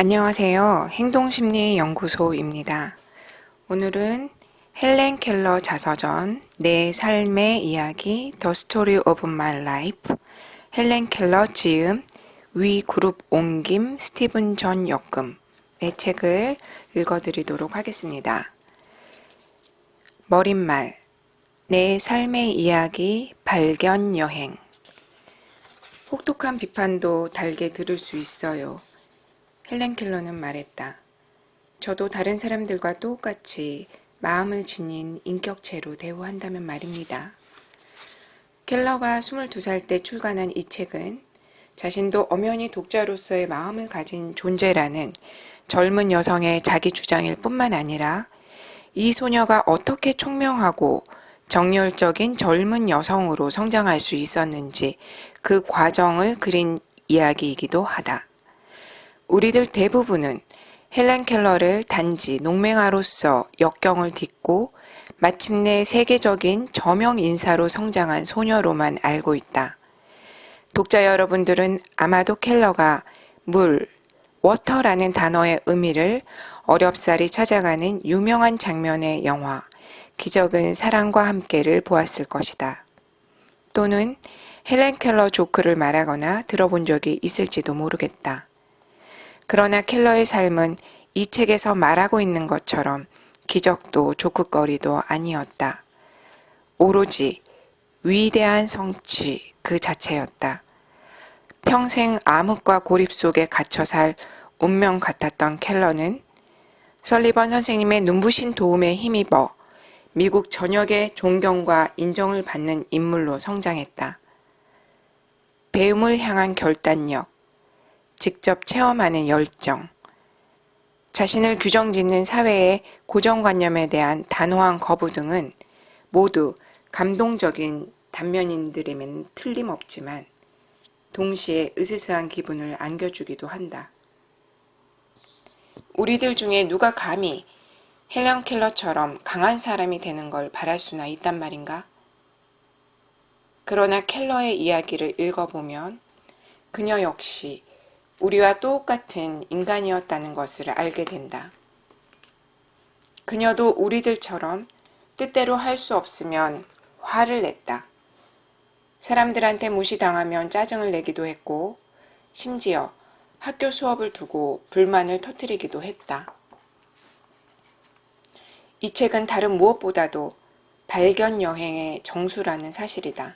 안녕하세요. 행동심리연구소입니다. 오늘은 헬렌 켈러 자서전 내 삶의 이야기 The Story of My Life 헬렌 켈러 지음 위 그룹 옮김 스티븐 전 역금의 책을 읽어드리도록 하겠습니다. 머릿말 내 삶의 이야기 발견 여행 혹독한 비판도 달게 들을 수 있어요. 헬렌 켈러는 말했다. 저도 다른 사람들과 똑같이 마음을 지닌 인격체로 대우한다면 말입니다. 켈러가 22살 때 출간한 이 책은 자신도 엄연히 독자로서의 마음을 가진 존재라는 젊은 여성의 자기 주장일 뿐만 아니라 이 소녀가 어떻게 총명하고 정열적인 젊은 여성으로 성장할 수 있었는지 그 과정을 그린 이야기이기도 하다. 우리들 대부분은 헬렌 켈러를 단지 농맹아로서 역경을 딛고 마침내 세계적인 저명 인사로 성장한 소녀로만 알고 있다. 독자 여러분들은 아마도 켈러가 물, 워터라는 단어의 의미를 어렵사리 찾아가는 유명한 장면의 영화 기적은 사랑과 함께를 보았을 것이다. 또는 헬렌 켈러 조크를 말하거나 들어본 적이 있을지도 모르겠다. 그러나 켈러의 삶은 이 책에서 말하고 있는 것처럼 기적도 조크거리도 아니었다. 오로지 위대한 성취 그 자체였다. 평생 암흑과 고립 속에 갇혀 살 운명 같았던 켈러는 설리번 선생님의 눈부신 도움에 힘입어 미국 전역의 존경과 인정을 받는 인물로 성장했다. 배움을 향한 결단력, 직접 체험하는 열정, 자신을 규정짓는 사회의 고정관념에 대한 단호한 거부 등은 모두 감동적인 단면인들이면 틀림없지만 동시에 으스스한 기분을 안겨주기도 한다. 우리들 중에 누가 감히 헬렌 켈러처럼 강한 사람이 되는 걸 바랄 수나 있단 말인가? 그러나 켈러의 이야기를 읽어보면 그녀 역시 우리와 똑같은 인간이었다는 것을 알게 된다. 그녀도 우리들처럼 뜻대로 할 수 없으면 화를 냈다. 사람들한테 무시당하면 짜증을 내기도 했고 심지어 학교 수업을 두고 불만을 터뜨리기도 했다. 이 책은 다른 무엇보다도 발견 여행의 정수라는 사실이다.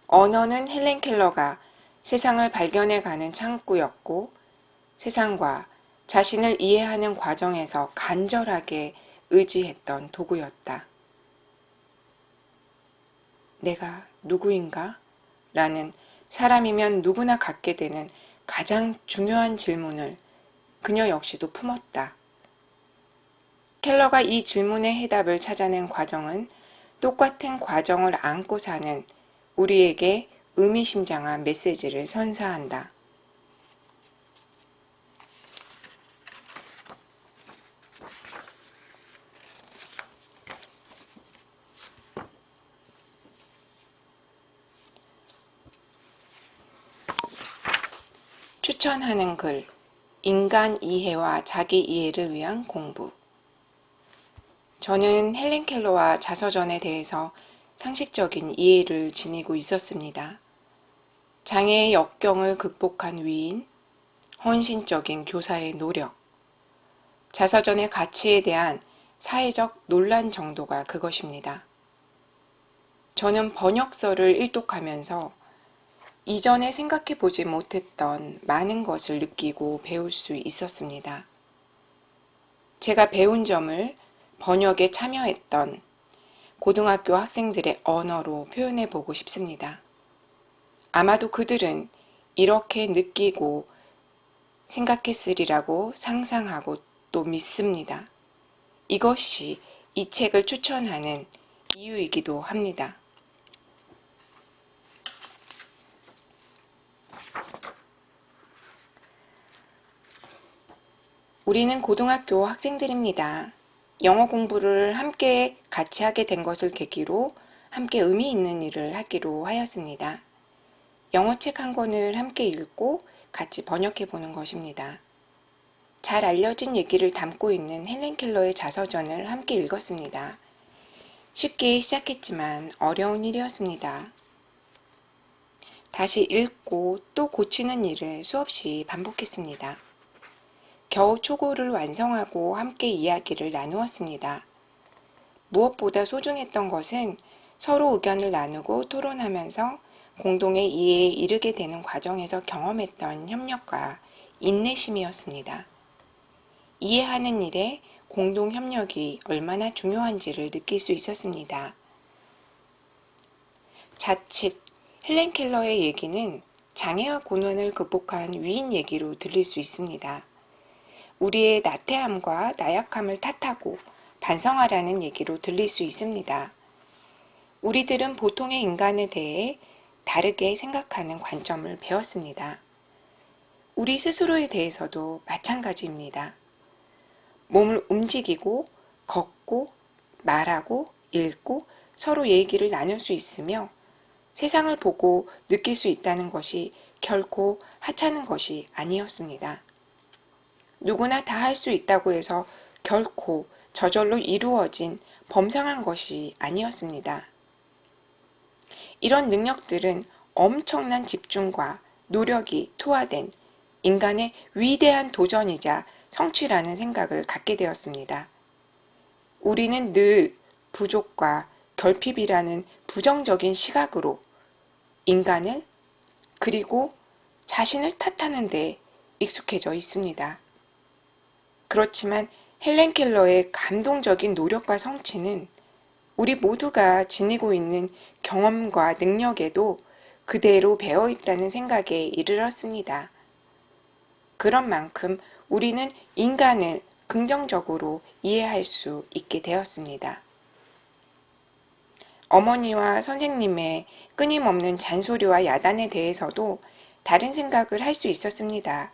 언어는 헬렌 켈러가 세상을 발견해가는 창구였고 세상과 자신을 이해하는 과정에서 간절하게 의지했던 도구였다. 내가 누구인가? 라는 사람이면 누구나 갖게 되는 가장 중요한 질문을 그녀 역시도 품었다. 켈러가 이 질문의 해답을 찾아낸 과정은 똑같은 과정을 안고 사는 우리에게 의미심장한 메시지를 선사한다. 추천하는 글, 인간 이해와 자기 이해를 위한 공부. 저는 헬렌 켈러와 자서전에 대해서 상식적인 이해를 지니고 있었습니다. 장애의 역경을 극복한 위인, 헌신적인 교사의 노력, 자서전의 가치에 대한 사회적 논란 정도가 그것입니다. 저는 번역서를 일독하면서 이전에 생각해 보지 못했던 많은 것을 느끼고 배울 수 있었습니다. 제가 배운 점을 번역에 참여했던 고등학교 학생들의 언어로 표현해 보고 싶습니다. 아마도 그들은 이렇게 느끼고 생각했으리라고 상상하고 또 믿습니다. 이것이 이 책을 추천하는 이유이기도 합니다. 우리는 고등학교 학생들입니다. 영어 공부를 함께 같이 하게 된 것을 계기로 함께 의미 있는 일을 하기로 하였습니다. 영어책 한 권을 함께 읽고 같이 번역해 보는 것입니다. 잘 알려진 얘기를 담고 있는 헬렌 켈러의 자서전을 함께 읽었습니다. 쉽게 시작했지만 어려운 일이었습니다. 다시 읽고 또 고치는 일을 수없이 반복했습니다. 겨우 초고를 완성하고 함께 이야기를 나누었습니다. 무엇보다 소중했던 것은 서로 의견을 나누고 토론하면서 공동의 이해에 이르게 되는 과정에서 경험했던 협력과 인내심이었습니다. 이해하는 일에 공동 협력이 얼마나 중요한지를 느낄 수 있었습니다. 자칫 헬렌 켈러의 얘기는 장애와 고난을 극복한 위인 얘기로 들릴 수 있습니다. 우리의 나태함과 나약함을 탓하고 반성하라는 얘기로 들릴 수 있습니다. 우리들은 보통의 인간에 대해 다르게 생각하는 관점을 배웠습니다. 우리 스스로에 대해서도 마찬가지입니다. 몸을 움직이고, 걷고, 말하고, 읽고 서로 얘기를 나눌 수 있으며 세상을 보고 느낄 수 있다는 것이 결코 하찮은 것이 아니었습니다. 누구나 다 할 수 있다고 해서 결코 저절로 이루어진 범상한 것이 아니었습니다. 이런 능력들은 엄청난 집중과 노력이 투하된 인간의 위대한 도전이자 성취라는 생각을 갖게 되었습니다. 우리는 늘 부족과 결핍이라는 부정적인 시각으로 인간을 그리고 자신을 탓하는 데 익숙해져 있습니다. 그렇지만 헬렌 켈러의 감동적인 노력과 성취는 우리 모두가 지니고 있는 경험과 능력에도 그대로 배어 있다는 생각에 이르렀습니다. 그런 만큼 우리는 인간을 긍정적으로 이해할 수 있게 되었습니다. 어머니와 선생님의 끊임없는 잔소리와 야단에 대해서도 다른 생각을 할 수 있었습니다.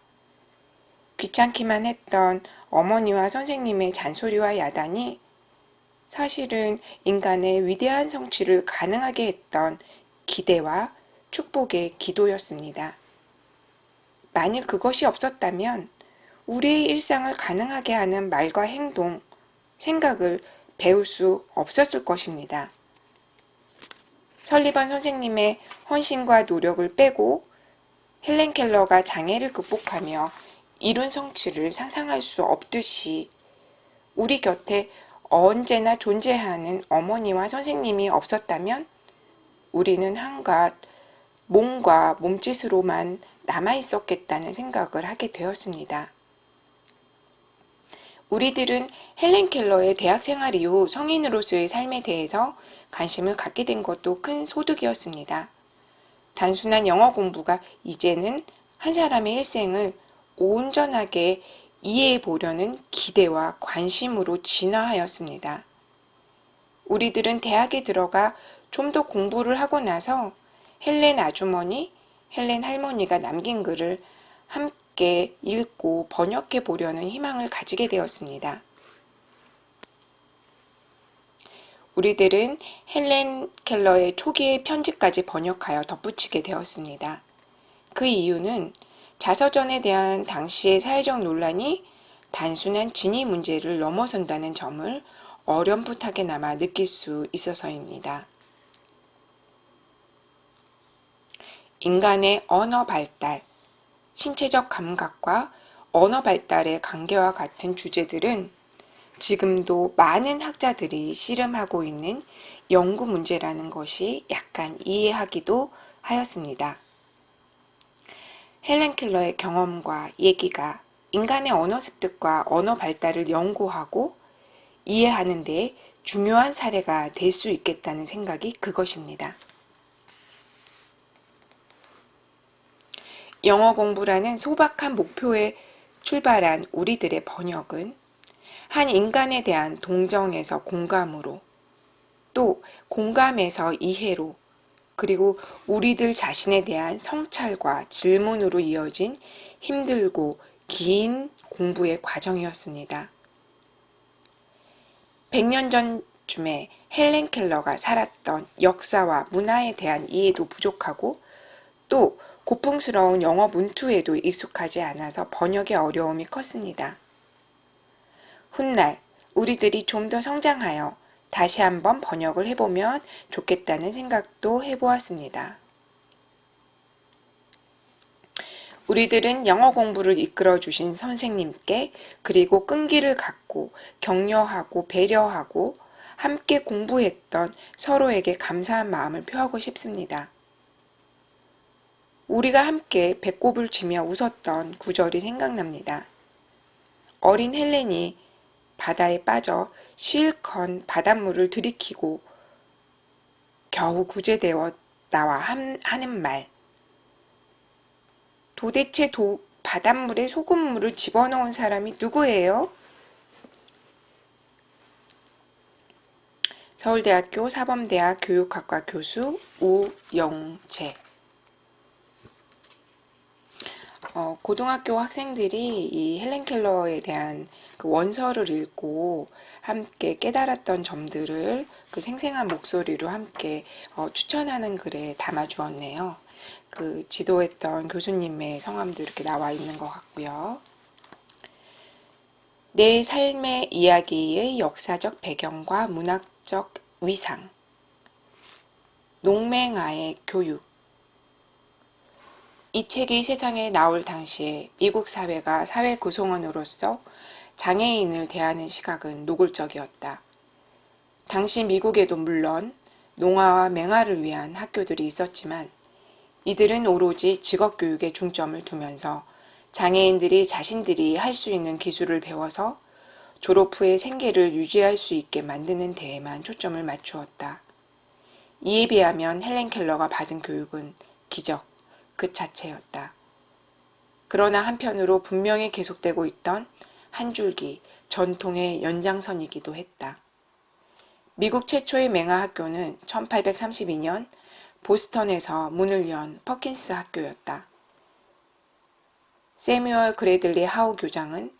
귀찮기만 했던 어머니와 선생님의 잔소리와 야단이 사실은 인간의 위대한 성취를 가능하게 했던 기대와 축복의 기도였습니다. 만일 그것이 없었다면 우리의 일상을 가능하게 하는 말과 행동, 생각을 배울 수 없었을 것입니다. 설리번 선생님의 헌신과 노력을 빼고 헬렌 켈러가 장애를 극복하며 이룬 성취를 상상할 수 없듯이 우리 곁에 언제나 존재하는 어머니와 선생님이 없었다면 우리는 한갓 몸과 몸짓으로만 남아있었겠다는 생각을 하게 되었습니다. 우리들은 헬렌 켈러의 대학 생활 이후 성인으로서의 삶에 대해서 관심을 갖게 된 것도 큰 소득이었습니다. 단순한 영어 공부가 이제는 한 사람의 일생을 온전하게 이해해 보려는 기대와 관심으로 진화하였습니다. 우리들은 대학에 들어가 좀 더 공부를 하고 나서 헬렌 아주머니, 헬렌 할머니가 남긴 글을 함께 읽고 번역해 보려는 희망을 가지게 되었습니다. 우리들은 헬렌 켈러의 초기의 편지까지 번역하여 덧붙이게 되었습니다. 그 이유는 자서전에 대한 당시의 사회적 논란이 단순한 진위 문제를 넘어선다는 점을 어렴풋하게나마 느낄 수 있어서입니다. 인간의 언어 발달, 신체적 감각과 언어 발달의 관계와 같은 주제들은 지금도 많은 학자들이 씨름하고 있는 연구 문제라는 것이 약간 이해하기도 하였습니다. 헬렌 켈러의 경험과 얘기가 인간의 언어 습득과 언어 발달을 연구하고 이해하는 데 중요한 사례가 될 수 있겠다는 생각이 그것입니다. 영어 공부라는 소박한 목표에 출발한 우리들의 번역은 한 인간에 대한 동정에서 공감으로, 또 공감에서 이해로, 그리고 우리들 자신에 대한 성찰과 질문으로 이어진 힘들고 긴 공부의 과정이었습니다. 100년 전쯤에 헬렌 켈러가 살았던 역사와 문화에 대한 이해도 부족하고 또 고풍스러운 영어 문투에도 익숙하지 않아서 번역의 어려움이 컸습니다. 훗날 우리들이 좀 더 성장하여 다시 한번 번역을 해보면 좋겠다는 생각도 해보았습니다. 우리들은 영어 공부를 이끌어 주신 선생님께 그리고 끈기를 갖고 격려하고 배려하고 함께 공부했던 서로에게 감사한 마음을 표하고 싶습니다. 우리가 함께 배꼽을 쥐며 웃었던 구절이 생각납니다. 어린 헬렌이 바다에 빠져 실컷 바닷물을 들이키고 겨우 구제되어 나와 하는 말. 도대체 바닷물에 소금물을 집어넣은 사람이 누구예요? 서울대학교 사범대학 교육학과 교수 우영채. 고등학교 학생들이 이 헬렌 켈러에 대한 그 원서를 읽고 함께 깨달았던 점들을 그 생생한 목소리로 함께 추천하는 글에 담아주었네요. 그 지도했던 교수님의 성함도 이렇게 나와 있는 것 같고요. 내 삶의 이야기의 역사적 배경과 문학적 위상, 농맹아의 교육. 이 책이 세상에 나올 당시에 미국 사회가 사회 구성원으로서 장애인을 대하는 시각은 노골적이었다. 당시 미국에도 물론 농아와 맹아를 위한 학교들이 있었지만 이들은 오로지 직업교육에 중점을 두면서 장애인들이 자신들이 할 수 있는 기술을 배워서 졸업 후에 생계를 유지할 수 있게 만드는 데에만 초점을 맞추었다. 이에 비하면 헬렌 켈러가 받은 교육은 기적 그 자체였다. 그러나 한편으로 분명히 계속되고 있던 한 줄기 전통의 연장선이기도 했다. 미국 최초의 맹아 학교는 1832년 보스턴에서 문을 연 퍼킨스 학교였다. 세뮤얼 그래들리 하우 교장은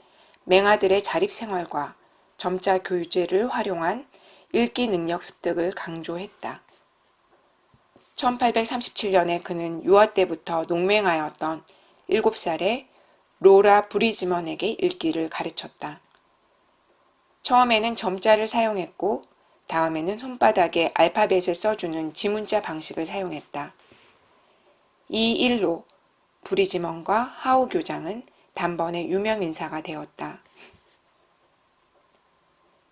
맹아들의 자립생활과 점자 교재를 활용한 읽기 능력 습득을 강조했다. 1837년에 그는 유아 때부터 농맹아였던 7살의 로라 브리즈먼에게 읽기를 가르쳤다. 처음에는 점자를 사용했고 다음에는 손바닥에 알파벳을 써주는 지문자 방식을 사용했다. 이 일로 브리즈먼과 하우 교장은 단번에 유명 인사가 되었다.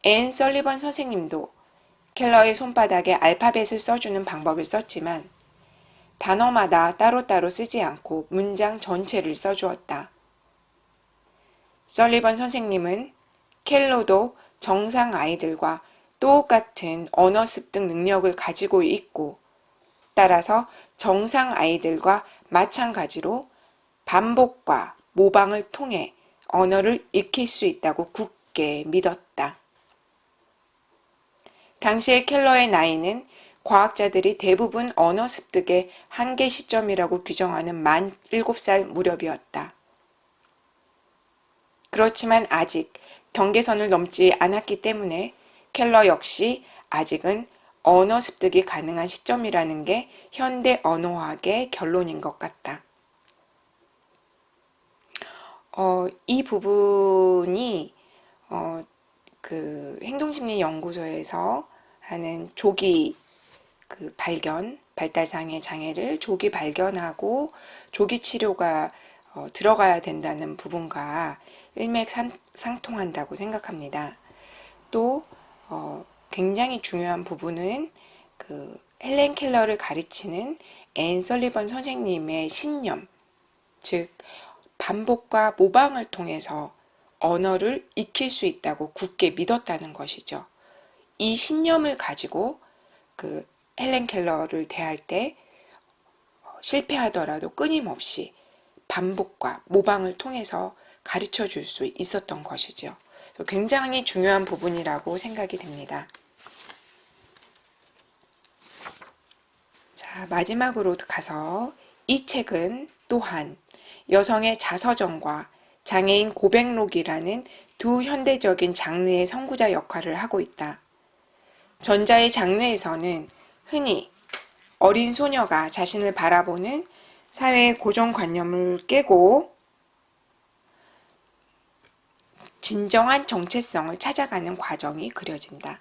앤 설리번 선생님도 켈러의 손바닥에 알파벳을 써주는 방법을 썼지만 단어마다 따로따로 쓰지 않고 문장 전체를 써주었다. 설리번 선생님은 켈러도 정상 아이들과 똑같은 언어 습득 능력을 가지고 있고 따라서 정상 아이들과 마찬가지로 반복과 모방을 통해 언어를 익힐 수 있다고 굳게 믿었다. 당시의 켈러의 나이는 과학자들이 대부분 언어 습득의 한계 시점이라고 규정하는 만 7살 무렵이었다. 그렇지만 아직 경계선을 넘지 않았기 때문에 켈러 역시 아직은 언어 습득이 가능한 시점이라는 게 현대 언어학의 결론인 것 같다. 이 부분이 그 행동심리연구소에서 하는 조기 그 발달장애 장애를 조기 발견하고 조기 치료가 들어가야 된다는 부분과 일맥상통한다고 생각합니다. 또 굉장히 중요한 부분은 그 헬렌 켈러를 가르치는 앤 설리번 선생님의 신념, 즉 반복과 모방을 통해서 언어를 익힐 수 있다고 굳게 믿었다는 것이죠. 이 신념을 가지고 그 헬렌 켈러를 대할 때 실패하더라도 끊임없이 반복과 모방을 통해서 가르쳐 줄 수 있었던 것이죠. 굉장히 중요한 부분이라고 생각이 됩니다. 자, 마지막으로 가서 이 책은 또한 여성의 자서전과 장애인 고백록이라는 두 현대적인 장르의 선구자 역할을 하고 있다. 전자의 장르에서는 흔히 어린 소녀가 자신을 바라보는 사회의 고정관념을 깨고 진정한 정체성을 찾아가는 과정이 그려진다.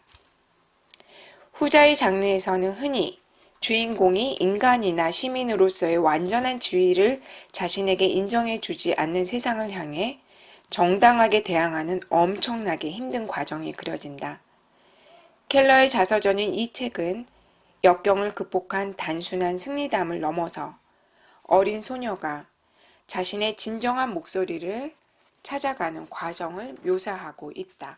후자의 장르에서는 흔히 주인공이 인간이나 시민으로서의 완전한 지위를 자신에게 인정해 주지 않는 세상을 향해 정당하게 대항하는 엄청나게 힘든 과정이 그려진다. 켈러의 자서전인 이 책은 역경을 극복한 단순한 승리담을 넘어서 어린 소녀가 자신의 진정한 목소리를 찾아가는 과정을 묘사하고 있다.